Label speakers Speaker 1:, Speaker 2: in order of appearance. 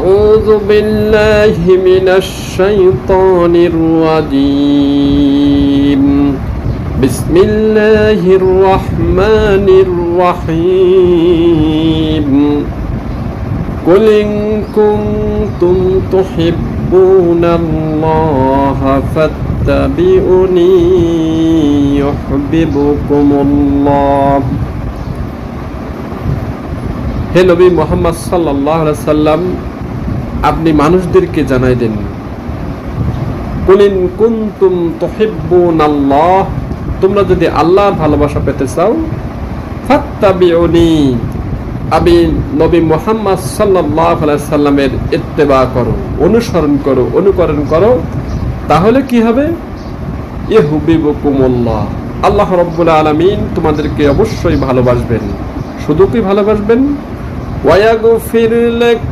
Speaker 1: أعوذ بالله من الشيطان الرجيم بسم الله الرحمن الرحيم قل إن كنتم تحبون الله فاتبعوني يحببكم الله হে নবী মুহাম্মদ সাল্লাল্লাহু আলাইহি সাল্লাম, আপনি মানুষদেরকে জানাই দেন, কুল ইন কুনতুম তুহিব্বুনাল্লাহ, তোমরা যদি আল্লাহর ভালোবাসা পেতে চাও, ফাত্তাবিউনি, আমি নবী মুহাম্মদ সাল্লাল্লাহু আলাইহি সাল্লামের ইত্তেবা করো, অনুসরণ করো, অনুকরণ করো, তাহলে কি হবে? ইউহিব্বুকুমুল্লাহ, আল্লাহ রাব্বুল আলামিন তোমাদেরকে অবশ্যই ভালোবাসবেন। শুধু কি ভালোবাসবেন? ওয়ায়াগফির লাকুম